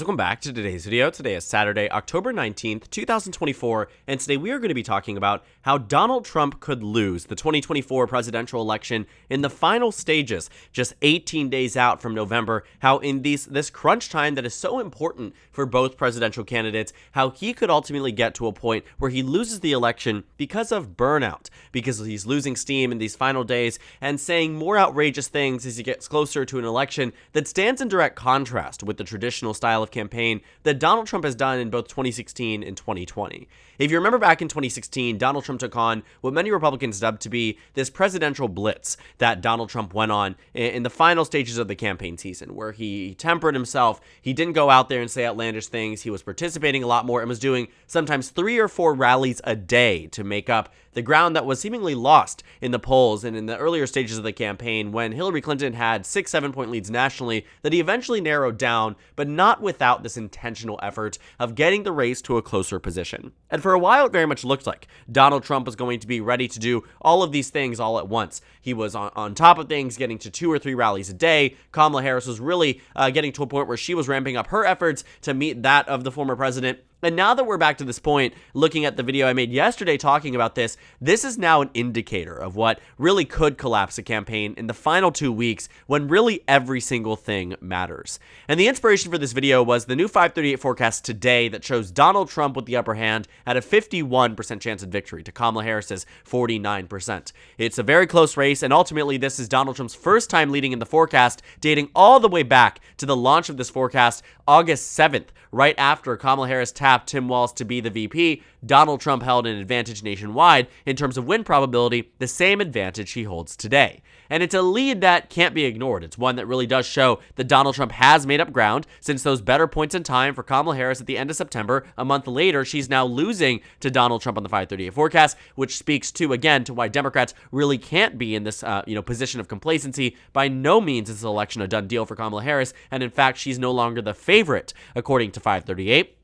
Welcome back to today's video. Today is Saturday, October 19th, 2024, and today we are going to be talking about how Donald Trump could lose the 2024 presidential election in the final stages, just 18 days out from November, how in this crunch time that is so important for both presidential candidates, how he could ultimately get to a point where he loses the election because of burnout, because he's losing steam in these final days and saying more outrageous things as he gets closer to an election that stands in direct contrast with the traditional style of campaign that Donald Trump has done in both 2016 and 2020. If you remember back in 2016, Donald Trump took on what many Republicans dubbed to be this presidential blitz that Donald Trump went on in the final stages of the campaign season, where he tempered himself. He didn't go out there and say outlandish things. He was participating a lot more and was doing sometimes 3 or 4 rallies a day to make up the ground that was seemingly lost in the polls and in the earlier stages of the campaign when Hillary Clinton had 6-7 point leads nationally that he eventually narrowed down, but not without this intentional effort of getting the race to a closer position. And for a while, it very much looked like Donald Trump was going to be ready to do all of these things all at once. He was on top of things, getting to 2 or 3 rallies a day. Kamala Harris was really getting to a point where she was ramping up her efforts to meet that of the former president. And now that we're back to this point, looking at the video I made yesterday talking about this is now an indicator of what really could collapse a campaign in the final 2 weeks when really every single thing matters. And the inspiration for this video was the new 538 forecast today that shows Donald Trump with the upper hand at a 51% chance of victory to Kamala Harris's 49%. It's a very close race, and ultimately this is Donald Trump's first time leading in the forecast, dating all the way back to the launch of this forecast August 7th, right after Kamala Harris tapped Tim Walz to be the VP. Donald Trump held an advantage nationwide in terms of win probability, the same advantage he holds today. And it's a lead that can't be ignored. It's one that really does show that Donald Trump has made up ground since those better points in time for Kamala Harris at the end of September. A month later, she's now losing to Donald Trump on the 538 forecast, which speaks to, again, to why Democrats really can't be in this position of complacency. By no means is this election a done deal for Kamala Harris, and in fact, she's no longer the favorite, according to 538.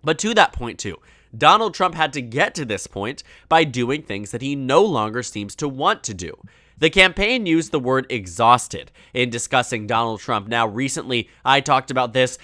But to that point, too, Donald Trump had to get to this point by doing things that he no longer seems to want to do. The campaign used the word exhausted in discussing Donald Trump. Now, recently, I talked about this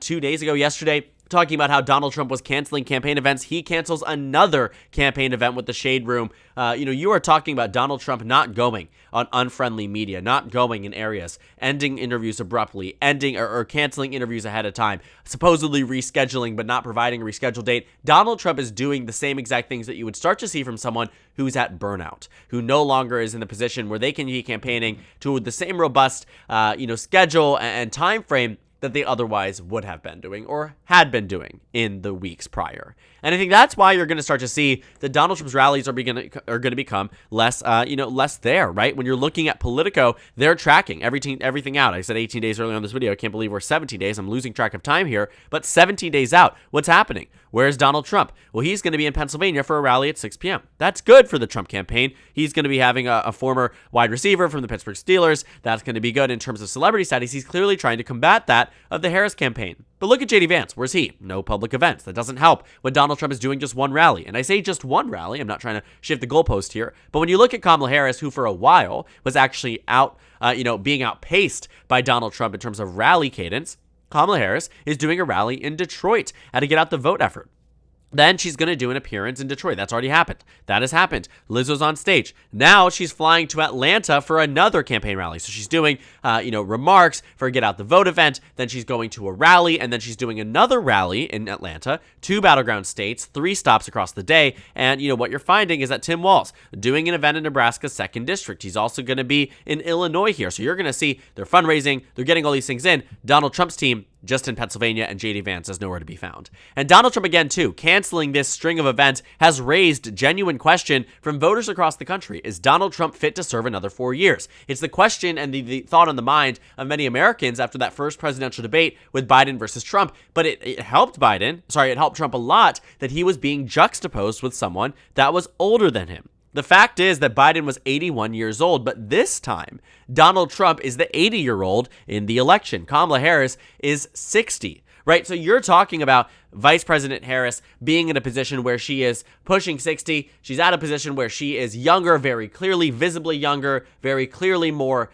2 days ago, yesterday, talking about how Donald Trump was canceling campaign events. He cancels another campaign event with the Shade Room. You are talking about Donald Trump not going on unfriendly media, not going in areas, ending interviews abruptly, ending or canceling interviews ahead of time, supposedly rescheduling but not providing a rescheduled date. Donald Trump is doing the same exact things that you would start to see from someone who's at burnout, who no longer is in the position where they can be campaigning to the same robust, schedule and time frame that they otherwise would have been doing or had been doing in the weeks prior. And I think that's why you're going to start to see that Donald Trump's rallies are going to become less, less there, right? When you're looking at Politico, they're tracking everything out. I said 18 days earlier on this video. I can't believe we're 17 days. I'm losing track of time here, but 17 days out. What's happening? Where's Donald Trump? Well, he's going to be in Pennsylvania for a rally at 6 p.m. That's good for the Trump campaign. He's going to be having a former wide receiver from the Pittsburgh Steelers. That's going to be good in terms of celebrity status. He's clearly trying to combat that of the Harris campaign. But look at J.D. Vance. Where's he? No public events. That doesn't help when Donald Trump is doing just one rally. And I say just one rally. I'm not trying to shift the goalpost here. But when you look at Kamala Harris, who for a while was actually being outpaced by Donald Trump in terms of rally cadence, Kamala Harris is doing a rally in Detroit at a get out the vote effort. Then she's going to do an appearance in Detroit. That's already happened. That has happened. Lizzo's on stage. Now she's flying to Atlanta for another campaign rally. So she's doing, remarks for a Get Out the Vote event. Then she's going to a rally, and then she's doing another rally in Atlanta, 2 battleground states, 3 stops across the day. And, what you're finding is that Tim Walz doing an event in Nebraska's 2nd District. He's also going to be in Illinois here. So you're going to see they're fundraising. They're getting all these things in. Donald Trump's team just in Pennsylvania, and J.D. Vance is nowhere to be found. And Donald Trump, again, too, canceling this string of events has raised genuine question from voters across the country. Is Donald Trump fit to serve another 4 years? It's the question and the thought on the mind of many Americans after that first presidential debate with Biden versus Trump. But it helped Trump a lot that he was being juxtaposed with someone that was older than him. The fact is that Biden was 81 years old, but this time, Donald Trump is the 80-year-old in the election. Kamala Harris is 60. right? So you're talking about Vice President Harris being in a position where she is pushing 60. She's at a position where she is younger, very clearly, visibly younger, very clearly more,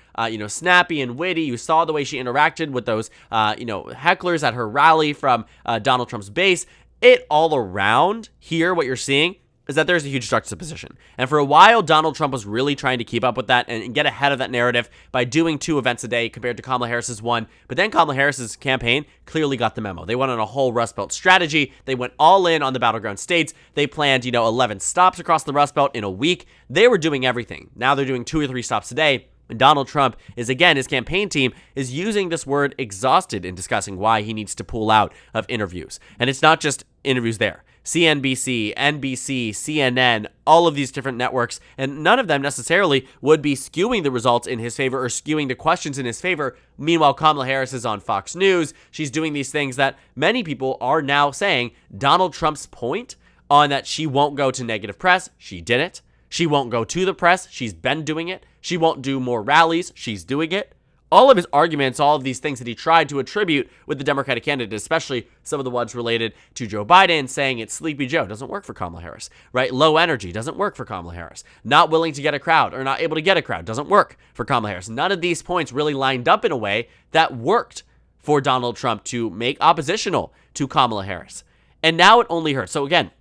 snappy and witty. You saw the way she interacted with those, hecklers at her rally from Donald Trump's base. It all around here, what you're seeing is that there's a huge juxtaposition. And for a while, Donald Trump was really trying to keep up with that and get ahead of that narrative by doing 2 events a day compared to Kamala Harris's 1. But then Kamala Harris's campaign clearly got the memo. They went on a whole Rust Belt strategy. They went all in on the battleground states. They planned, 11 stops across the Rust Belt in a week. They were doing everything. Now they're doing 2 or 3 stops a day. And Donald Trump is, again, his campaign team is using this word exhausted in discussing why he needs to pull out of interviews. And it's not just interviews there. CNBC, NBC, CNN, all of these different networks, and none of them necessarily would be skewing the results in his favor or skewing the questions in his favor. Meanwhile, Kamala Harris is on Fox News. She's doing these things that many people are now saying Donald Trump's point on that she won't go to negative press. She did it. She won't go to the press. She's been doing it. She won't do more rallies. She's doing it. All of his arguments, all of these things that he tried to attribute with the Democratic candidate, especially some of the ones related to Joe Biden, saying it's Sleepy Joe, doesn't work for Kamala Harris, right? Low energy doesn't work for Kamala Harris. Not willing to get a crowd or not able to get a crowd doesn't work for Kamala Harris. None of these points really lined up in a way that worked for Donald Trump to make oppositional to Kamala Harris. And now it only hurts. So again,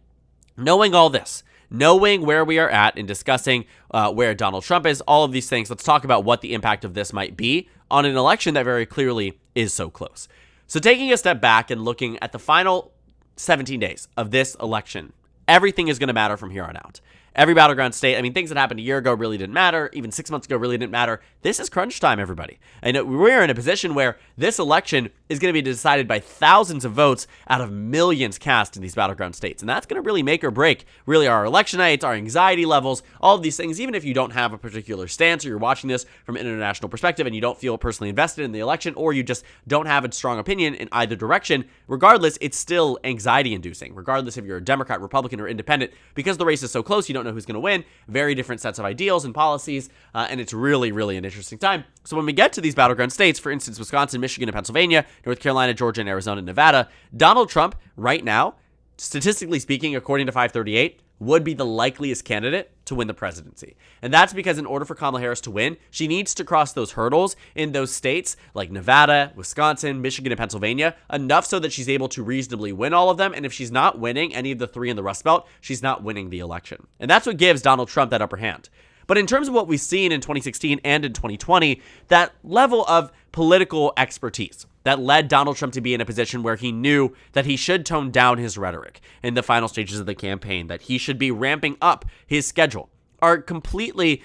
knowing all this, knowing where we are at in discussing where Donald Trump is, all of these things, let's talk about what the impact of this might be on an election that very clearly is so close. So taking a step back and looking at the final 17 days of this election, everything is going to matter from here on out. Every battleground state, things that happened a year ago really didn't matter. Even 6 months ago really didn't matter. This is crunch time, everybody. And we're in a position where this election is going to be decided by thousands of votes out of millions cast in these battleground states. And that's going to really make or break really our election nights, our anxiety levels, all of these things. Even if you don't have a particular stance or you're watching this from an international perspective and you don't feel personally invested in the election or you just don't have a strong opinion in either direction, regardless, it's still anxiety inducing, regardless if you're a Democrat, Republican, or independent, because the race is so close, you don't know who's going to win. Very different sets of ideals and policies, and it's really, really an interesting time. So when we get to these battleground states, for instance, Wisconsin, Michigan, and Pennsylvania, North Carolina, Georgia, and Arizona, and Nevada, Donald Trump, right now, statistically speaking, according to 538, would be the likeliest candidate to win the presidency. And that's because in order for Kamala Harris to win, she needs to cross those hurdles in those states like Nevada, Wisconsin, Michigan, and Pennsylvania, enough so that she's able to reasonably win all of them. And if she's not winning any of the 3 in the Rust Belt, she's not winning the election. And that's what gives Donald Trump that upper hand. But in terms of what we've seen in 2016 and in 2020, that level of political expertise that led Donald Trump to be in a position where he knew that he should tone down his rhetoric in the final stages of the campaign, that he should be ramping up his schedule, are completely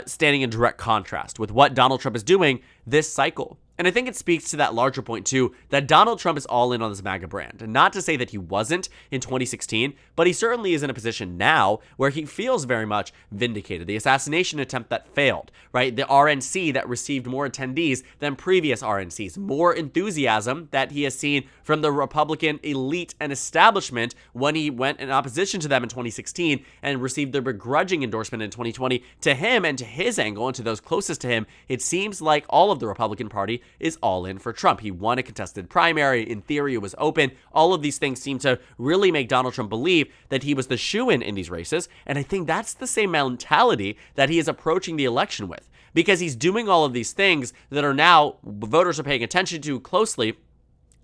standing in direct contrast with what Donald Trump is doing this cycle. And I think it speaks to that larger point, too, that Donald Trump is all in on this MAGA brand. And not to say that he wasn't in 2016, but he certainly is in a position now where he feels very much vindicated. The assassination attempt that failed, right? The RNC that received more attendees than previous RNCs. More enthusiasm that he has seen from the Republican elite and establishment when he went in opposition to them in 2016 and received their begrudging endorsement in 2020. To him and to his angle and to those closest to him, it seems like all of the Republican Party is all in for Trump. He won a contested primary. In theory, it was open. All of these things seem to really make Donald Trump believe that he was the shoo-in in these races. And I think that's the same mentality that he is approaching the election with, because he's doing all of these things that are now voters are paying attention to closely.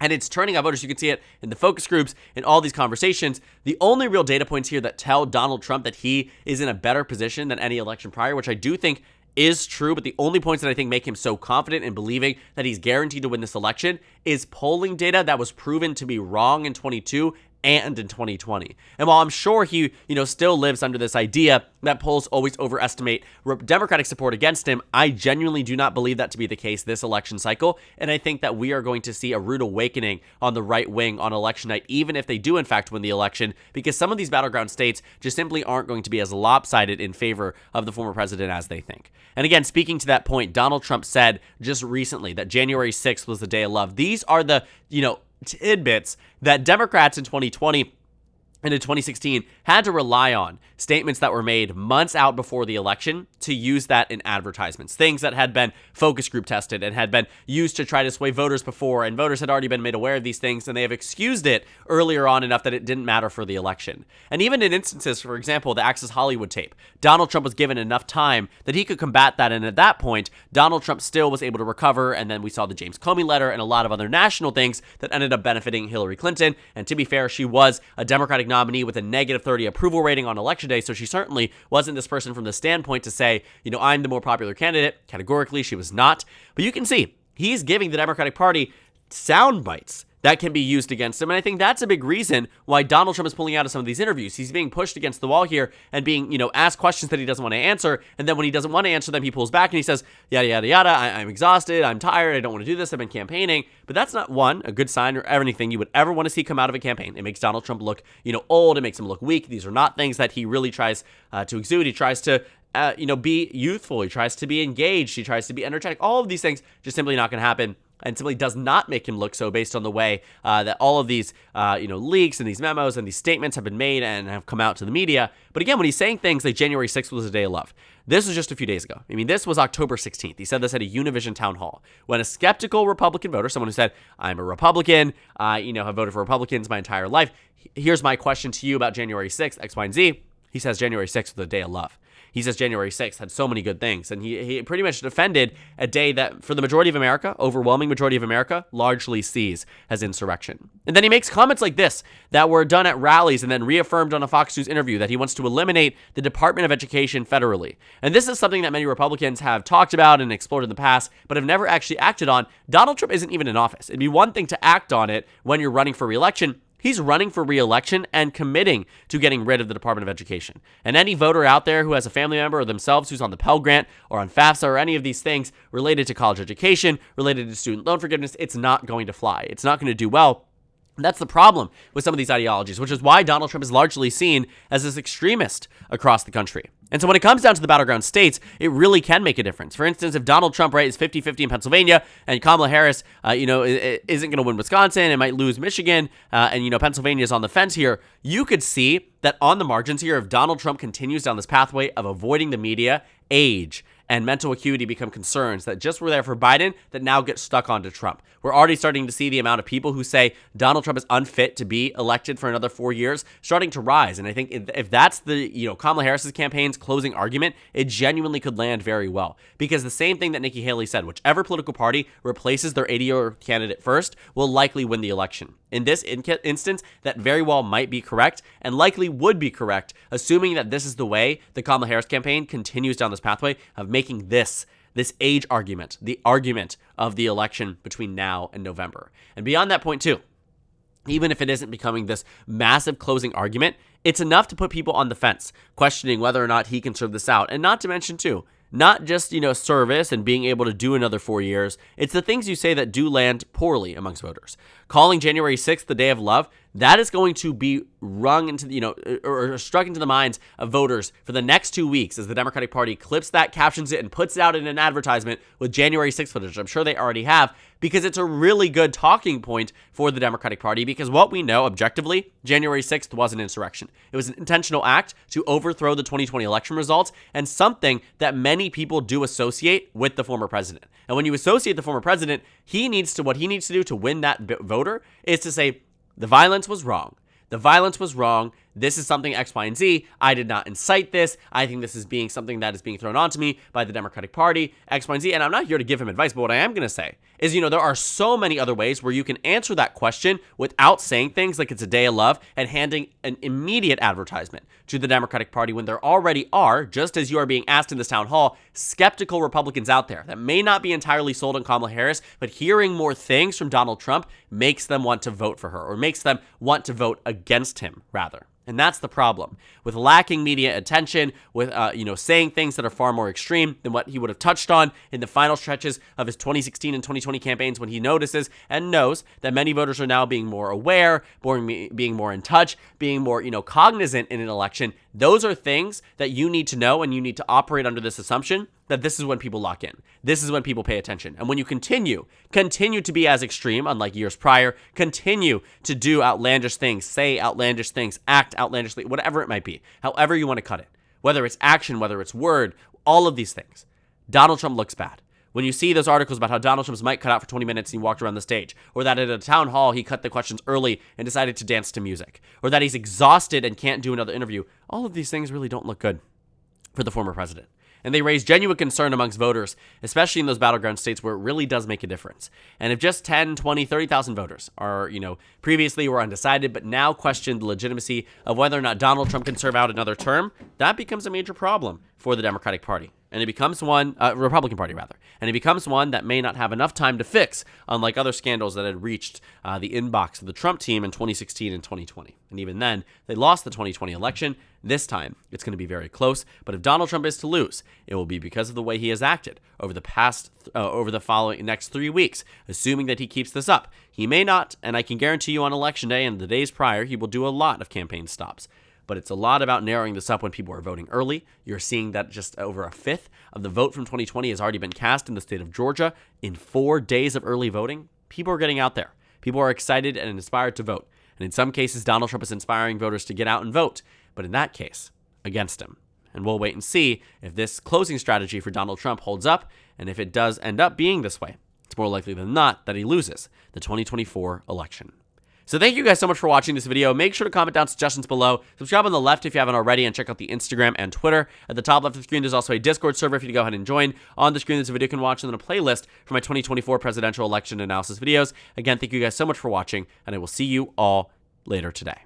And it's turning out voters. You can see it in the focus groups, in all these conversations. The only real data points here that tell Donald Trump that he is in a better position than any election prior, which I do think is true, but the only points that I think make him so confident in believing that he's guaranteed to win this election is polling data that was proven to be wrong in 22 and in 2020. And while I'm sure he, still lives under this idea that polls always overestimate Democratic support against him, I genuinely do not believe that to be the case this election cycle. And I think that we are going to see a rude awakening on the right wing on election night, even if they do in fact win the election, because some of these battleground states just simply aren't going to be as lopsided in favor of the former president as they think. And again, speaking to that point, Donald Trump said just recently that January 6th was the day of love. These are the, tidbits that Democrats in 2020 and in 2016 had to rely on statements that were made months out before the election to use that in advertisements, things that had been focus group tested and had been used to try to sway voters before, and voters had already been made aware of these things, and they have excused it earlier on enough that it didn't matter for the election. And even in instances, for example, the Access Hollywood tape, Donald Trump was given enough time that he could combat that, and at that point, Donald Trump still was able to recover, and then we saw the James Comey letter and a lot of other national things that ended up benefiting Hillary Clinton, and to be fair, she was a Democratic nominee with a negative 30 approval rating on election day, so she certainly wasn't this person from the standpoint to say, I'm the more popular candidate. Categorically, she was not. But you can see, he's giving the Democratic Party sound bites that can be used against him, and I think that's a big reason why Donald Trump is pulling out of some of these interviews. He's being pushed against the wall here and being, asked questions that he doesn't want to answer, and then when he doesn't want to answer them, he pulls back and he says, yada, yada, yada, I'm exhausted, I'm tired, I don't want to do this, I've been campaigning. But that's not, one, a good sign or anything you would ever want to see come out of a campaign. It makes Donald Trump look, old, it makes him look weak. These are not things that he really tries to exude. He tries to be youthful, he tries to be engaged, he tries to be energetic. All of these things just simply not going to happen, and simply does not make him look so based on the way that all of these, leaks and these memos and these statements have been made and have come out to the media. But again, when he's saying things like January 6th was a day of love, this was just a few days ago. This was October 16th. He said this at a Univision town hall when a skeptical Republican voter, someone who said, I'm a Republican, have voted for Republicans my entire life. Here's my question to you about January 6th, X, Y, and Z. He says January 6th was a day of love. He says January 6th had so many good things, and he pretty much defended a day that, for the majority of America, overwhelming majority of America, largely sees as insurrection. And then he makes comments like this that were done at rallies and then reaffirmed on a Fox News interview, that he wants to eliminate the Department of Education federally. And this is something that many Republicans have talked about and explored in the past, but have never actually acted on. Donald Trump isn't even in office. It'd be one thing to act on it when you're running for re-election. He's running for re-election and committing to getting rid of the Department of Education. And any voter out there who has a family member or themselves who's on the Pell Grant or on FAFSA or any of these things related to college education, related to student loan forgiveness, it's not going to fly. It's not going to do well. And that's the problem with some of these ideologies, which is why Donald Trump is largely seen as this extremist across the country. And so when it comes down to the battleground states, it really can make a difference. For instance, if Donald Trump, is 50-50 in Pennsylvania, and Kamala Harris, isn't going to win Wisconsin and might lose Michigan, and Pennsylvania is on the fence here, you could see that on the margins here, if Donald Trump continues down this pathway of avoiding the media, age and mental acuity become concerns that just were there for Biden that now get stuck onto Trump. We're already starting to see the amount of people who say Donald Trump is unfit to be elected for another 4 years starting to rise. And I think if that's the, Kamala Harris's campaign's closing argument, it genuinely could land very well. Because the same thing that Nikki Haley said, whichever political party replaces their 80-year candidate first will likely win the election. In this instance, that very well might be correct and likely would be correct, assuming that this is the way the Kamala Harris campaign continues down this pathway of making this age argument, the argument of the election between now and November. And beyond that point too, even if it isn't becoming this massive closing argument, it's enough to put people on the fence, questioning whether or not he can serve this out. And not to mention too, not just, service and being able to do another 4 years. It's the things you say that do land poorly amongst voters. Calling January 6th the day of love, that is going to be rung into, or struck into the minds of voters for the next 2 weeks as the Democratic Party clips that, captions it, and puts it out in an advertisement with January 6th footage. I'm sure they already have, because it's a really good talking point for the Democratic Party, because what we know objectively, January 6th was an insurrection. It was an intentional act to overthrow the 2020 election results, and something that many people do associate with the former president. And when you associate the former president, what he needs to do to win that voter is to say, the violence was wrong. The violence was wrong. This is something X, Y, and Z. I did not incite this. I think this is something that is being thrown onto me by the Democratic Party, X, Y, and Z. And I'm not here to give him advice, but what I am going to say is, there are so many other ways where you can answer that question without saying things like it's a day of love and handing an immediate advertisement to the Democratic Party when there already are, just as you are being asked in this town hall, skeptical Republicans out there that may not be entirely sold on Kamala Harris, but hearing more things from Donald Trump makes them want to vote for her, or makes them want to vote against him, rather. And that's the problem with lacking media attention, with saying things that are far more extreme than what he would have touched on in the final stretches of his 2016 and 2020 campaigns, when he notices and knows that many voters are now being more aware, being more in touch, being more cognizant in an election. Those are things that you need to know, and you need to operate under this assumption that this is when people lock in. This is when people pay attention. And when you continue to be as extreme, unlike years prior, continue to do outlandish things, say outlandish things, act outlandishly, whatever it might be, however you want to cut it, whether it's action, whether it's word, all of these things, Donald Trump looks bad. When you see those articles about how Donald Trump's mic cut out for 20 minutes and he walked around the stage, or that at a town hall he cut the questions early and decided to dance to music, or that he's exhausted and can't do another interview, all of these things really don't look good for the former president. And they raise genuine concern amongst voters, especially in those battleground states where it really does make a difference. And if just 10, 20, 30,000 voters are, previously were undecided, but now question the legitimacy of whether or not Donald Trump can serve out another term, that becomes a major problem for the Democratic Party. And it becomes one, Republican Party rather, and it becomes one that may not have enough time to fix, unlike other scandals that had reached the inbox of the Trump team in 2016 and 2020. And even then, they lost the 2020 election. This time, it's going to be very close. But if Donald Trump is to lose, it will be because of the way he has acted over the following next 3 weeks, assuming that he keeps this up. He may not, and I can guarantee you on election day and the days prior, he will do a lot of campaign stops. But it's a lot about narrowing this up when people are voting early. You're seeing that just over a fifth of the vote from 2020 has already been cast in the state of Georgia in 4 days of early voting. People are getting out there. People are excited and inspired to vote. And in some cases, Donald Trump is inspiring voters to get out and vote. But in that case, against him. And we'll wait and see if this closing strategy for Donald Trump holds up. And if it does end up being this way, it's more likely than not that he loses the 2024 election. So thank you guys so much for watching this video. Make sure to comment down suggestions below. Subscribe on the left if you haven't already, and check out the Instagram and Twitter. At the top left of the screen, there's also a Discord server for you to go ahead and join. On the screen, there's a video you can watch, and then a playlist for my 2024 presidential election analysis videos. Again, thank you guys so much for watching, and I will see you all later today.